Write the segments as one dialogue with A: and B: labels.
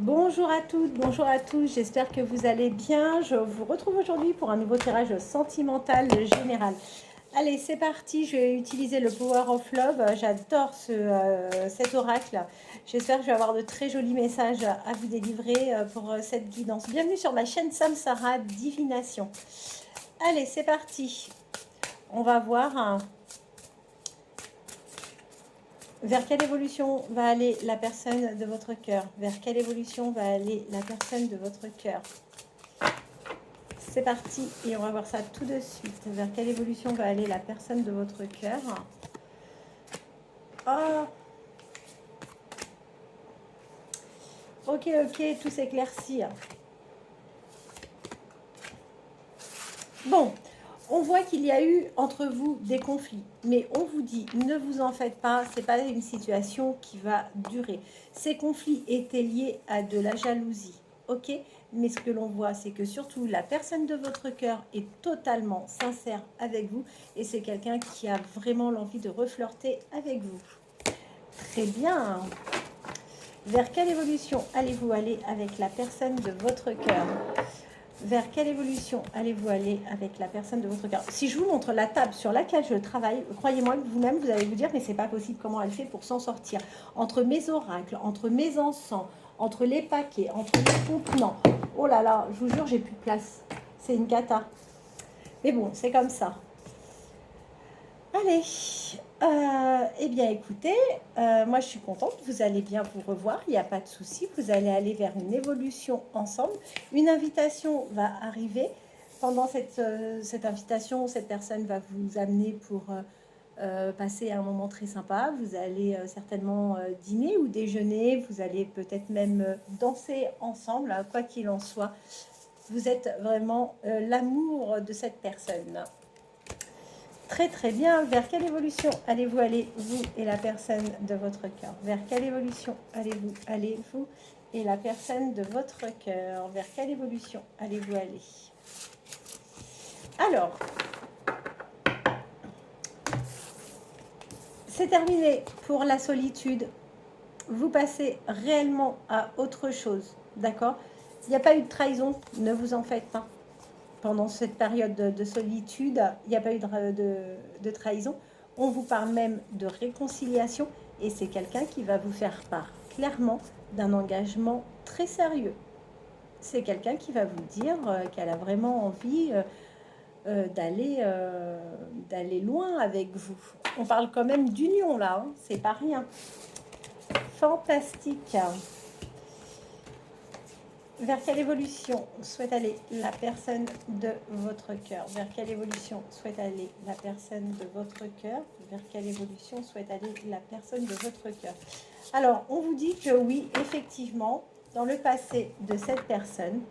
A: Bonjour à toutes, bonjour à tous, j'espère que vous allez bien. Je vous retrouve aujourd'hui pour un nouveau tirage sentimental général. Allez, c'est parti, je vais utiliser le Power of Love. J'adore cet oracle. J'espère que je vais avoir de très jolis messages à vous délivrer pour cette guidance. Bienvenue sur ma chaîne Samsara Divination. Allez, c'est parti. On va voir vers quelle évolution va aller la personne de votre cœur. Vers quelle évolution va aller la personne de votre cœur. C'est parti et on va voir ça tout de suite. Vers quelle évolution va aller la personne de votre cœur. Oh. Ok, tout s'éclaircit. Bon, on voit qu'il y a eu entre vous des conflits, mais on vous dit, ne vous en faites pas, ce n'est pas une situation qui va durer. Ces conflits étaient liés à de la jalousie, ok? Mais ce que l'on voit, c'est que surtout la personne de votre cœur est totalement sincère avec vous et c'est quelqu'un qui a vraiment l'envie de reflirter avec vous. Très bien. Vers quelle évolution allez-vous aller avec la personne de votre cœur? Vers quelle évolution allez-vous aller avec la personne de votre cœur? Si je vous montre la table sur laquelle je travaille, croyez-moi que vous-même, vous allez vous dire, mais c'est pas possible, comment elle fait pour s'en sortir? Entre mes oracles, entre mes encens, entre les paquets, entre les contenants. Oh là là, je vous jure, j'ai plus de place. C'est une cata. Mais bon, c'est comme ça. Allez, eh bien écoutez, moi je suis contente, vous allez bien vous revoir, il n'y a pas de souci, vous allez aller vers une évolution ensemble. Une invitation va arriver. Pendant cette invitation, cette personne va vous amener pour passer un moment très sympa. Vous allez certainement dîner ou déjeuner, vous allez peut-être même danser ensemble, quoi qu'il en soit. Vous êtes vraiment l'amour de cette personne. Très très bien. Vers quelle évolution allez-vous aller, vous et la personne de votre cœur? Vers quelle évolution allez-vous aller, vous et la personne de votre cœur? Vers quelle évolution allez-vous aller? Alors, c'est terminé pour la solitude. Vous passez réellement à autre chose, d'accord? Il n'y a pas eu de trahison, ne vous en faites pas. Pendant cette période de solitude, il n'y a pas eu de trahison. On vous parle même de réconciliation et c'est quelqu'un qui va vous faire part clairement d'un engagement très sérieux. C'est quelqu'un qui va vous dire qu'elle a vraiment envie d'aller loin avec vous. On parle quand même d'union là, hein, c'est pas rien. Fantastique. Vers quelle évolution souhaite aller la personne de votre cœur? Vers quelle évolution souhaite aller la personne de votre cœur? Vers quelle évolution souhaite aller la personne de votre cœur? Alors, on vous dit que oui, effectivement, dans le passé de cette personne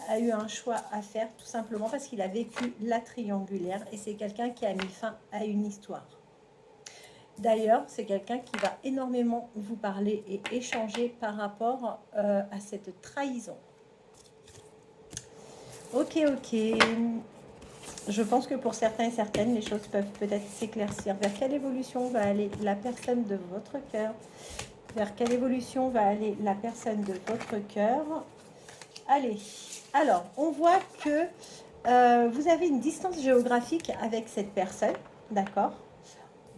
A: a eu un choix à faire tout simplement parce qu'il a vécu la triangulaire et c'est quelqu'un qui a mis fin à une histoire. D'ailleurs, c'est quelqu'un qui va énormément vous parler et échanger par rapport à cette trahison. Ok. Je pense que pour certains et certaines, les choses peuvent peut-être s'éclaircir. Vers quelle évolution va aller la personne de votre cœur? Vers quelle évolution va aller la personne de votre cœur? Allez, alors, on voit que vous avez une distance géographique avec cette personne, d'accord?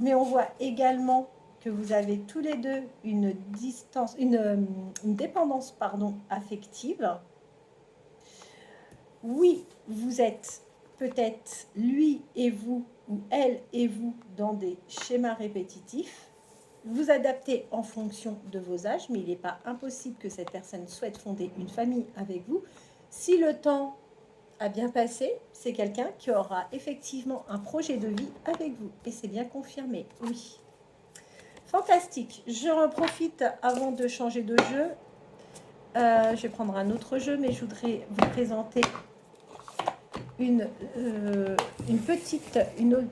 A: Mais on voit également que vous avez tous les deux une dépendance affective. Oui, vous êtes peut-être lui et vous, ou elle et vous, dans des schémas répétitifs. Vous adaptez en fonction de vos âges, mais il n'est pas impossible que cette personne souhaite fonder une famille avec vous. Si le temps a bien passé, c'est quelqu'un qui aura effectivement un projet de vie avec vous. Et c'est bien confirmé, oui. Fantastique. Je en profite avant de changer de jeu. Je vais prendre un autre jeu, mais je voudrais vous présenter une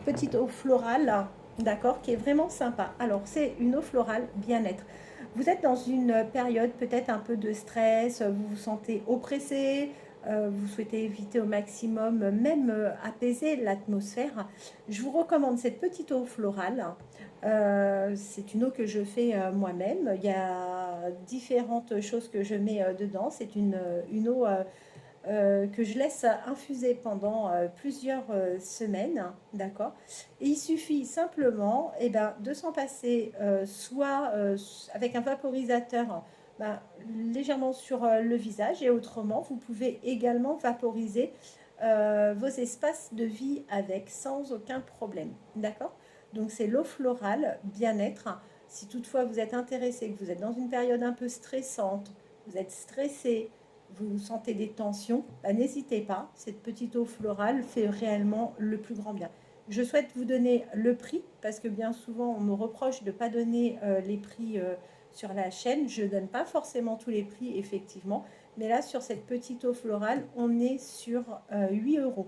A: petite eau florale, d'accord, qui est vraiment sympa. Alors, c'est une eau florale bien-être. Vous êtes dans une période peut-être un peu de stress, vous vous sentez oppressé, vous souhaitez éviter au maximum, même apaiser l'atmosphère. Je vous recommande cette petite eau florale. C'est une eau que je fais moi-même. Il y a différentes choses que je mets dedans. C'est une eau que je laisse infuser pendant plusieurs semaines, d'accord. Et il suffit simplement de s'en passer soit avec un vaporisateur ben, légèrement sur le visage, et autrement, vous pouvez également vaporiser vos espaces de vie avec sans aucun problème, d'accord. Donc c'est l'eau florale bien-être. Si toutefois vous êtes intéressé, que vous êtes dans une période un peu stressante, vous êtes stressé, vous sentez des tensions, n'hésitez pas, cette petite eau florale fait réellement le plus grand bien. Je souhaite vous donner le prix, parce que bien souvent on me reproche de ne pas donner les prix sur la chaîne. Je ne donne pas forcément tous les prix, effectivement, mais là sur cette petite eau florale, on est sur 8 euros.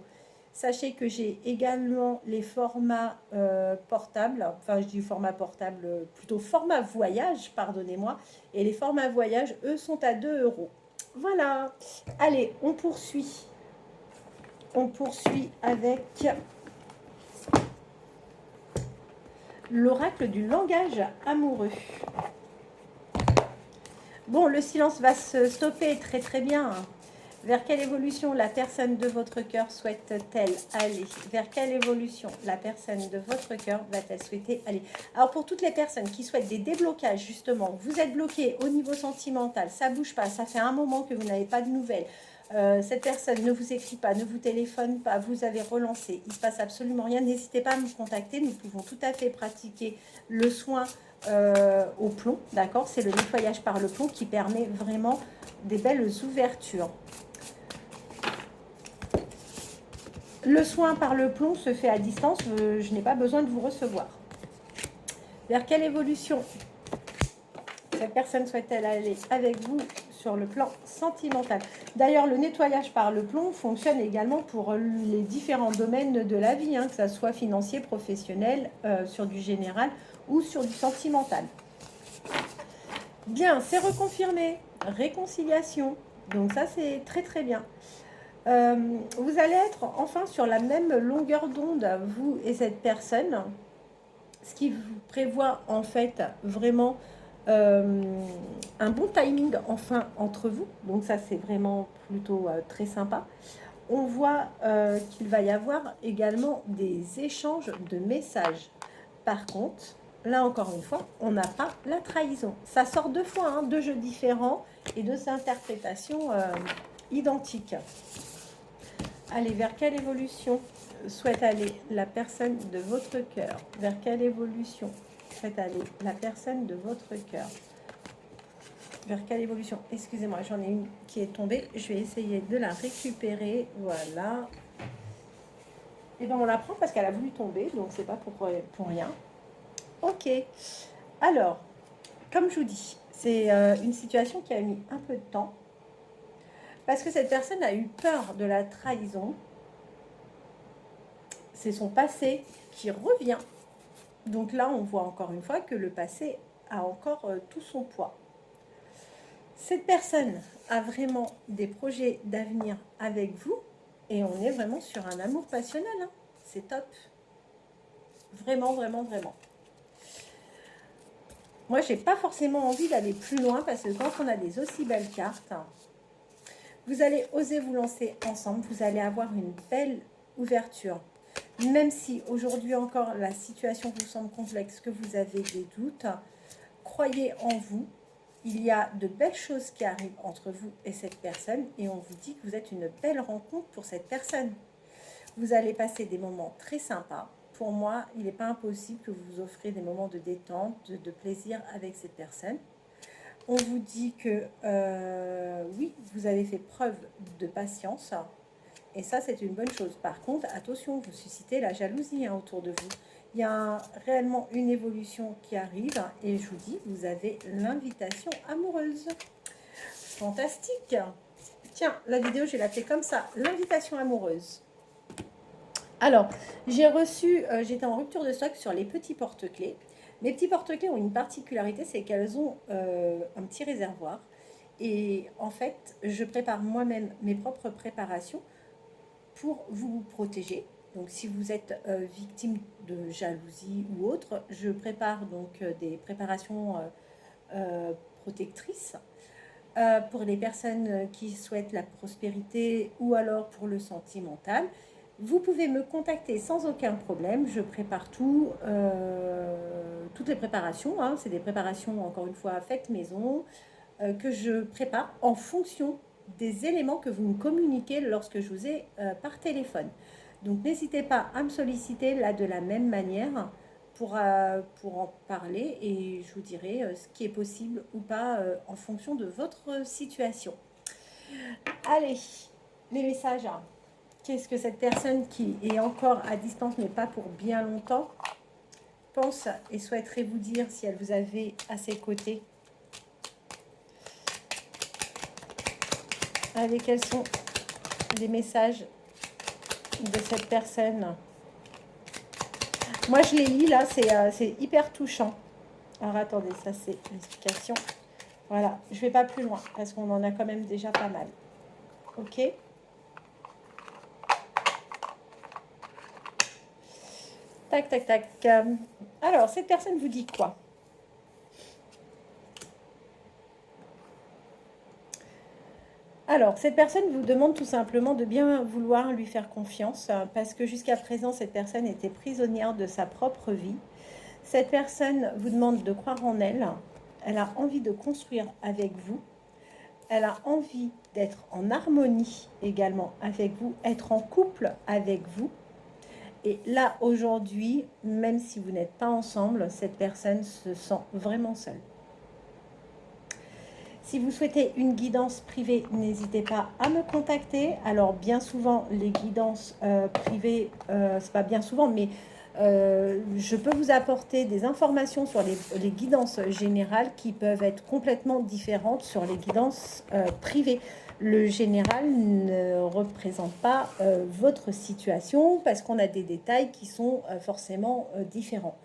A: Sachez que j'ai également les formats portables, enfin je dis format portable, plutôt format voyage, pardonnez-moi, et les formats voyage, eux, sont à 2 euros. Voilà. Allez, on poursuit. On poursuit avec l'oracle du langage amoureux. Bon, le silence va se stopper très très bien. Vers quelle évolution la personne de votre cœur souhaite-t-elle aller? Vers quelle évolution la personne de votre cœur va-t-elle souhaiter aller? Alors pour toutes les personnes qui souhaitent des déblocages, justement, vous êtes bloqué au niveau sentimental, ça bouge pas, ça fait un moment que vous n'avez pas de nouvelles, cette personne ne vous écrit pas, ne vous téléphone pas, vous avez relancé, il ne se passe absolument rien, n'hésitez pas à me contacter, nous pouvons tout à fait pratiquer le soin au plomb, d'accord. C'est le nettoyage par le plomb qui permet vraiment des belles ouvertures. Le soin par le plomb se fait à distance, je n'ai pas besoin de vous recevoir. Vers quelle évolution cette personne souhaite-t-elle aller avec vous sur le plan sentimental? D'ailleurs, le nettoyage par le plomb fonctionne également pour les différents domaines de la vie, que ce soit financier, professionnel, sur du général ou sur du sentimental. Bien, c'est reconfirmé. Réconciliation. Donc ça, c'est très très bien. Vous allez être enfin sur la même longueur d'onde, vous et cette personne, ce qui vous prévoit en fait vraiment un bon timing enfin entre vous. Donc ça, c'est vraiment plutôt très sympa. On voit qu'il va y avoir également des échanges de messages. Par contre, là encore une fois, on n'a pas la trahison. Ça sort deux fois, deux jeux différents et deux interprétations identiques. Allez, vers quelle évolution souhaite aller la personne de votre cœur? Vers quelle évolution souhaite aller la personne de votre cœur? Vers quelle évolution? Excusez-moi, j'en ai une qui est tombée. Je vais essayer de la récupérer. Voilà. Et bien, on la prend parce qu'elle a voulu tomber, donc c'est pas pour rien. Ok. Alors, comme je vous dis, c'est une situation qui a mis un peu de temps. Parce que cette personne a eu peur de la trahison. C'est son passé qui revient. Donc là, on voit encore une fois que le passé a encore tout son poids. Cette personne a vraiment des projets d'avenir avec vous. Et on est vraiment sur un amour passionnel. C'est top. Vraiment, vraiment, vraiment. Moi, j'ai pas forcément envie d'aller plus loin parce que quand on a des aussi belles cartes, vous allez oser vous lancer ensemble. Vous allez avoir une belle ouverture. Même si aujourd'hui encore la situation vous semble complexe, que vous avez des doutes, croyez en vous. Il y a de belles choses qui arrivent entre vous et cette personne et on vous dit que vous êtes une belle rencontre pour cette personne. Vous allez passer des moments très sympas. Pour moi, il n'est pas impossible que vous vous offrez des moments de détente, de plaisir avec cette personne. On vous dit que oui, vous avez fait preuve de patience. Et ça, c'est une bonne chose. Par contre, attention, vous suscitez la jalousie autour de vous. Il y a réellement une évolution qui arrive. Et je vous dis, vous avez l'invitation amoureuse. Fantastique. Tiens, la vidéo, je vais l'appeler comme ça. L'invitation amoureuse. Alors, j'ai reçu, j'étais en rupture de stock sur les petits porte-clés. Les petits porte-clés ont une particularité, c'est qu'elles ont un petit réservoir. Et en fait, je prépare moi-même mes propres préparations pour vous protéger. Donc, si vous êtes victime de jalousie ou autre, je prépare donc des préparations protectrice. Pour les personnes qui souhaitent la prospérité ou alors pour le sentimental, vous pouvez me contacter sans aucun problème. Je prépare tout, toutes les préparations. Hein. C'est des préparations, encore une fois, faites maison, que je prépare en fonction des éléments que vous me communiquez lorsque je vous ai par téléphone. Donc, n'hésitez pas à me solliciter là de la même manière pour en parler et je vous dirai ce qui est possible ou pas en fonction de votre situation. Allez, les messages. Qu'est-ce que cette personne qui est encore à distance, mais pas pour bien longtemps, pense et souhaiterait vous dire si elle vous avait à ses côtés? Allez, quels sont les messages de cette personne? Moi, je les lis là, c'est hyper touchant. Alors, attendez, ça c'est l'explication. Voilà, je ne vais pas plus loin parce qu'on en a quand même déjà pas mal. Ok ? Tac, tac, tac. Alors, cette personne vous dit quoi? Alors, cette personne vous demande tout simplement de bien vouloir lui faire confiance parce que jusqu'à présent, cette personne était prisonnière de sa propre vie. Cette personne vous demande de croire en elle. Elle a envie de construire avec vous. Elle a envie d'être en harmonie également avec vous, être en couple avec vous. Et là, aujourd'hui, même si vous n'êtes pas ensemble, cette personne se sent vraiment seule. Si vous souhaitez une guidance privée, n'hésitez pas à me contacter. Alors, bien souvent, les guidances privées, c'est pas bien souvent, mais je peux vous apporter des informations sur les guidances générales qui peuvent être complètement différentes sur les guidances privées. Le général ne représente pas votre situation parce qu'on a des détails qui sont forcément différents.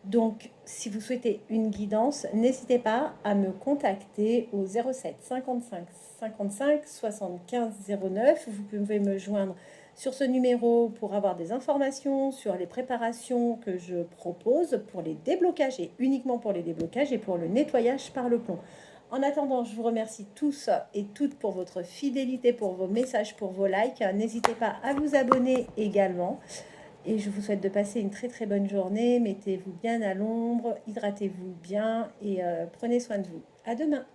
A: Donc, si vous souhaitez une guidance, n'hésitez pas à me contacter au 07 55 55 75 09. Vous pouvez me joindre sur ce numéro pour avoir des informations sur les préparations que je propose pour les déblocages et uniquement pour les déblocages et pour le nettoyage par le plomb. En attendant, je vous remercie tous et toutes pour votre fidélité, pour vos messages, pour vos likes. N'hésitez pas à vous abonner également. Et je vous souhaite de passer une très très bonne journée. Mettez-vous bien à l'ombre, hydratez-vous bien et prenez soin de vous. À demain.